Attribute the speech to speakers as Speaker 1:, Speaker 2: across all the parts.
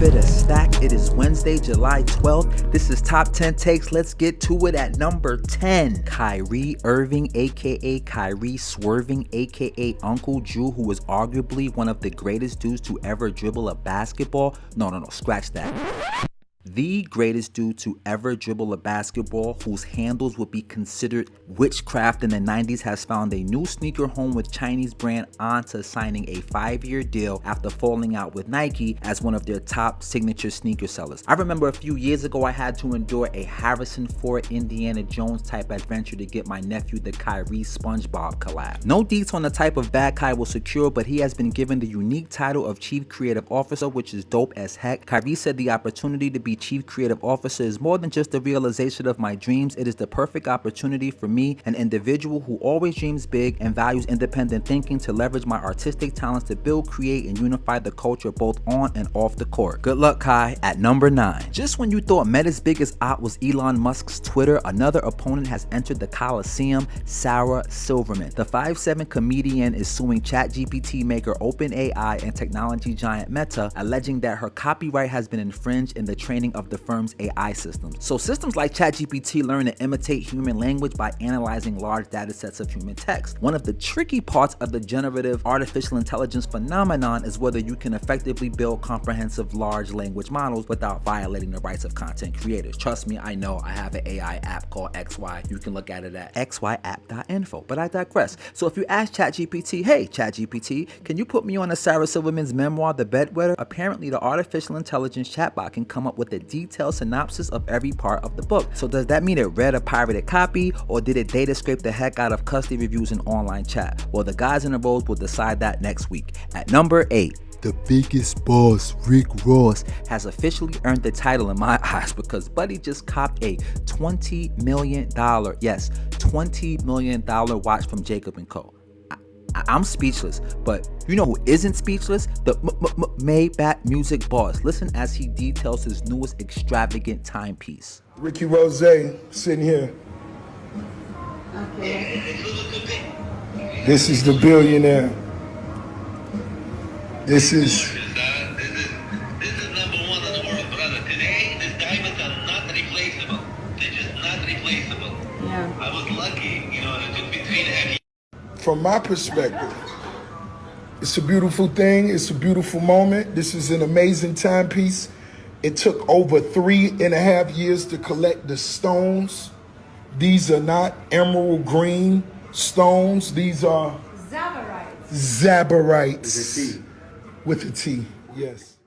Speaker 1: fit a stack. It is Wednesday, July 12th. This is Top 10 Takes. Let's get to it at number 10. Kyrie Irving, aka Kyrie Swerving, aka Uncle Drew, who was arguably one of the greatest dudes to ever dribble a basketball. No, scratch that. The greatest dude to ever dribble a basketball, whose handles would be considered witchcraft in the 90s, has found a new sneaker home with Chinese brand Anta, signing a 5-year deal after falling out with Nike as one of their top signature sneaker sellers. I remember a few years ago I had to endure a Harrison Ford, Indiana Jones type adventure to get my nephew the Kyrie SpongeBob collab. No deets on the type of bag Kai will secure, but he has been given the unique title of Chief Creative Officer, which is dope as heck. Kyrie said the opportunity to be Chief Creative Officer is more than just the realization of my dreams. It is the perfect opportunity for me, an individual who always dreams big and values independent thinking, to leverage my artistic talents to build, create, and unify the culture both on and off the court. Good luck, Kai. At number 9. Just when you thought Meta's biggest op was Elon Musk's Twitter, another opponent has entered the Coliseum, Sarah Silverman. The 5'7" comedian is suing ChatGPT maker OpenAI and technology giant Meta, alleging that her copyright has been infringed in the training of the firm's AI systems. So systems like ChatGPT learn to imitate human language by analyzing large data sets of human text. One of the tricky parts of the generative artificial intelligence phenomenon is whether you can effectively build comprehensive large language models without violating the rights of content creators. Trust me, I know. I have an AI app called XY. You can look at it at xyapp.info, but I digress. So if you ask ChatGPT, hey ChatGPT, can you put me on a Sarah Silverman's memoir, The Bedwetter? Apparently the artificial intelligence chatbot can come up with a detailed synopsis of every part of the book. So does that mean it read a pirated copy, or did it data scrape the heck out of custody reviews and online chat? Well, the guys in the rows will decide that next week. At number 8. The biggest boss, Rick Ross, has officially earned the title in my eyes because Buddy just copped a $20 million, yes, $20 million watch from Jacob & Co. I'm speechless, but you know who isn't speechless? The Maybach music boss. Listen as he details his newest extravagant timepiece.
Speaker 2: Ricky Rose sitting here.
Speaker 3: Okay.
Speaker 2: This is the billionaire. This is
Speaker 3: number one in the world, brother. Today, these diamonds are not replaceable. They're just not replaceable.
Speaker 4: Yeah.
Speaker 3: I was lucky, it took me 3.5 years.
Speaker 2: From my perspective, it's a beautiful thing. It's a beautiful moment. This is an amazing timepiece. It took over 3.5 years to collect the stones. These are not emerald green stones. These are Zabarites. With a T, yes.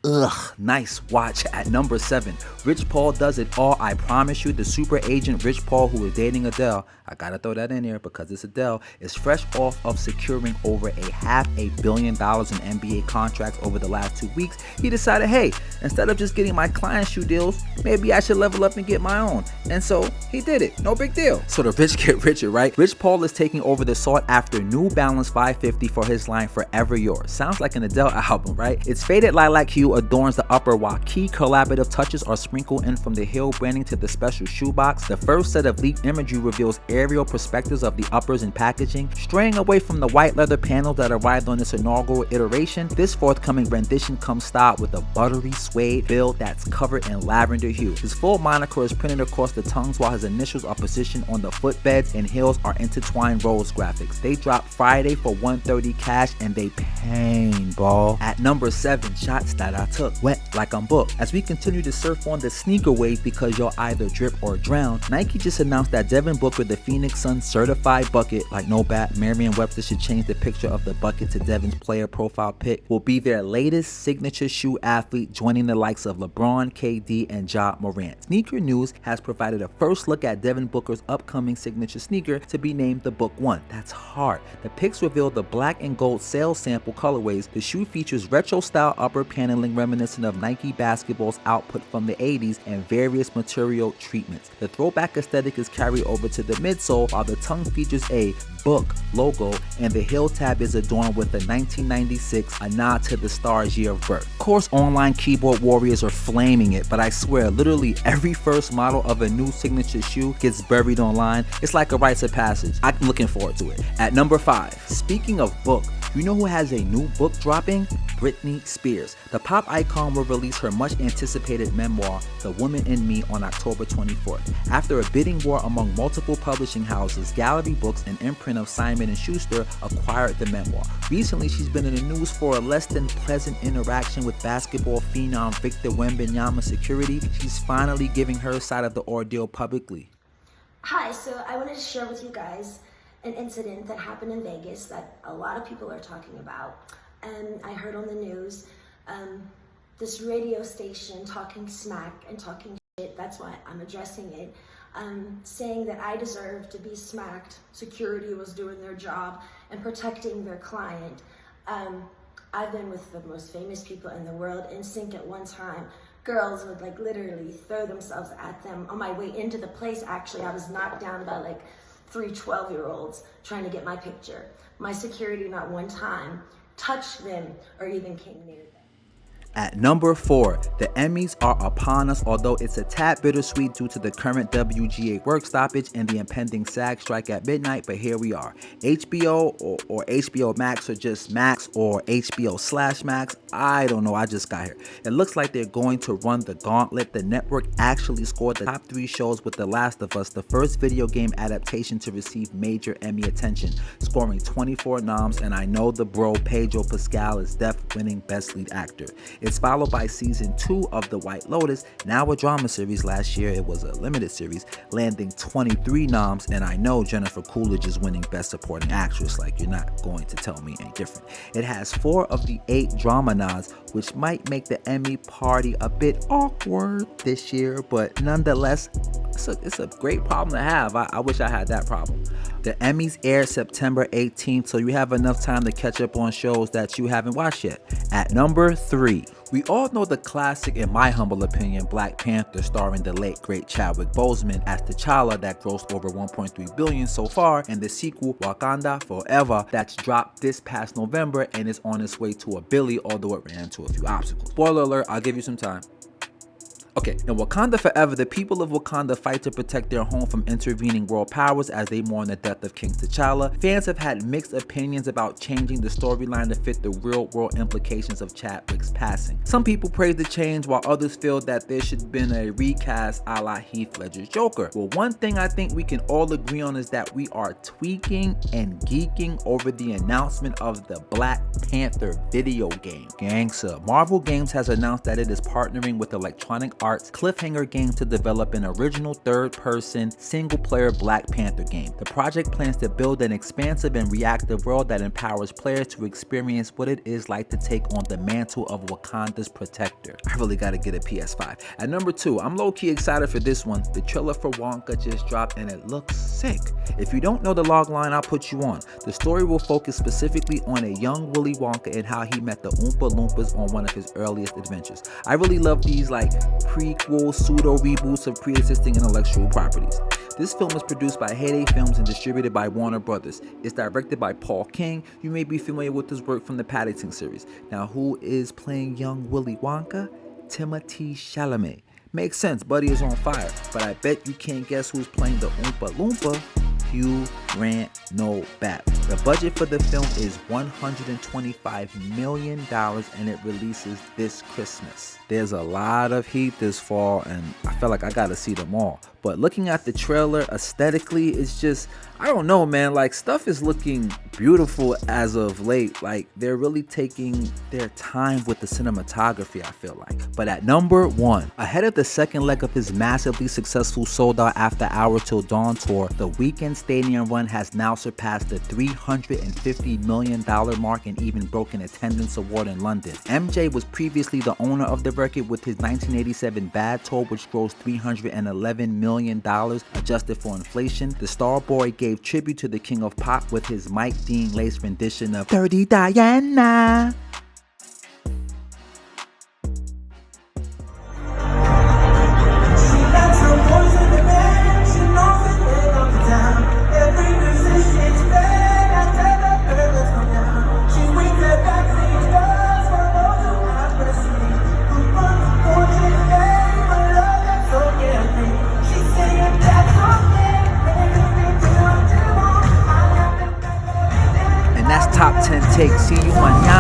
Speaker 1: Ugh, nice watch. At number 7. Rich Paul does it all. I promise you, the super agent Rich Paul, who is dating Adele, I gotta throw that in here because it's Adele, is fresh off of securing over $500 million in NBA contracts over the last 2 weeks. He decided, hey, instead of just getting my client shoe deals, maybe I should level up and get my own. And so he did it. No big deal. So the rich get richer, right? Rich Paul is taking over the sought after New Balance 550 for his line Forever Yours. Sounds like an Adele album, right? Its faded lilac hue adorns the upper, while key collaborative touches are sprinkled in from the Hill branding to the special shoebox. The first set of leaked imagery reveals aerial perspectives of the uppers and packaging. Straying away from the white leather panel that arrived on its inaugural iteration, this forthcoming rendition comes styled with a buttery suede build that's covered in lavender hue. His full moniker is printed across the tongues, while his initials are positioned on the footbeds and heels are intertwined rose graphics. They dropped Friday for $130 cash and they paintball. At number 7, shots that I took, wet like I'm booked. As we continue to surf on the sneaker wave because you'll either drip or drown, Nike just announced that Devin Booker, the Phoenix Suns certified bucket, like no bat, Merriam-Webster should change the picture of the bucket to Devin's player profile pic, will be their latest signature shoe athlete, joining the likes of LeBron, KD, and Ja Morant. Sneaker News has provided a first look at Devin Booker's upcoming signature sneaker to be named the Book One. That's hard. The pics reveal the black and gold sales sample colorways. The shoe features retro-style upper paneling reminiscent of Nike basketball's output from the 80s and various material treatments. The throwback aesthetic is carried over to the midsole, while the tongue features a book logo and the heel tab is adorned with a 1996, a nod to the star's year of birth. Of course, online keyboard warriors are flaming it, but I swear literally every first model of a new signature shoe gets buried online. It's like a rite of passage. I'm looking forward to it. At number 5, speaking of book, You know who has a new book dropping? Britney Spears. The pop icon will release her much anticipated memoir, The Woman in Me, on October 24th. After a bidding war among multiple publishing houses, Gallery Books, an imprint of Simon & Schuster, acquired the memoir. Recently, she's been in the news for a less than pleasant interaction with basketball phenom Victor Wembanyama security. She's finally giving her side of the ordeal publicly.
Speaker 4: Hi, so I wanted to share with you guys an incident that happened in Vegas that a lot of people are talking about. And I heard on the news, this radio station talking smack and talking shit, that's why I'm addressing it, saying that I deserve to be smacked. Security was doing their job and protecting their client. I've been with the most famous people in the world. In sync at one time, girls would like literally throw themselves at them. On my way into the place, actually, I was knocked down by like 3 12-year-olds trying to get my picture. My security not one time touched them or even came near them.
Speaker 1: At number 4, the Emmys are upon us, although it's a tad bittersweet due to the current WGA work stoppage and the impending SAG strike at midnight, but here we are. HBO or HBO Max or just Max or HBO/Max, I don't know, I just got here. It looks like they're going to run the gauntlet. The network actually scored the top 3 shows with The Last of Us, the first video game adaptation to receive major Emmy attention, scoring 24 noms, and I know the bro Pedro Pascal is definitely winning Best Lead Actor. It's followed by season 2 of The White Lotus, now a drama series. Last year it was a limited series, landing 23 noms, and I know Jennifer Coolidge is winning Best Supporting Actress, like you're not going to tell me any different. It has 4 of the 8 drama nods, which might make the Emmy party a bit awkward this year, but nonetheless, it's a great problem to have. I wish I had that problem. The Emmys air September 18th, so you have enough time to catch up on shows that you haven't watched yet. At number 3, we all know the classic, in my humble opinion, Black Panther, starring the late great Chadwick Boseman as T'Challa, that grossed over $1.3 billion so far, and the sequel Wakanda Forever that's dropped this past November and is on its way to $1 billion, although it ran into a few obstacles. Spoiler alert, I'll give you some time. Okay, in Wakanda Forever, the people of Wakanda fight to protect their home from intervening world powers as they mourn the death of King T'Challa. Fans have had mixed opinions about changing the storyline to fit the real-world implications of Chadwick's passing. Some people praise the change, while others feel that there should have been a recast a la Heath Ledger's Joker. Well, one thing I think we can all agree on is that we are tweaking and geeking over the announcement of the Black Panther video game. Gangsta. Marvel Games has announced that it is partnering with Electronic Arts Cliffhanger Games to develop an original third-person, single-player Black Panther game. The project plans to build an expansive and reactive world that empowers players to experience what it is like to take on the mantle of Wakanda's protector. I really gotta get a PS5. At number 2, I'm low-key excited for this one. The trailer for Wonka just dropped and it looks sick. If you don't know the logline, I'll put you on. The story will focus specifically on a young Willy Wonka and how he met the Oompa Loompas on one of his earliest adventures. I really love these like prequel pseudo reboots of pre-existing intellectual properties. This film is produced by Heyday Films and distributed by Warner Brothers. It's directed by Paul King. You may be familiar with his work from the Paddington series. Now, who is playing young Willy Wonka? Timothée Chalamet. Makes sense, Buddy is on fire, but I bet you can't guess who's playing the Oompa Loompa. Hugh Grant, no bat. The budget for the film is $125 million and it releases this Christmas. There's a lot of heat this fall and I feel like I gotta see them all. But looking at the trailer aesthetically, it's just, I don't know, man, like stuff is looking beautiful as of late. Like they're really taking their time with the cinematography, I feel like. But at number 1, ahead of the second leg of his massively successful Sold Out After Hour Till Dawn tour, the Weeknd stadium run has now surpassed the $350 million mark and even broken attendance award in London. MJ was previously the owner of the record with his 1987 Bad Tour, which grossed $311 million adjusted for inflation. The Starboy gave tribute to the King of Pop with his Mike Dean Lace rendition of Dirty Diana. Top 10 Takes. See you mañana.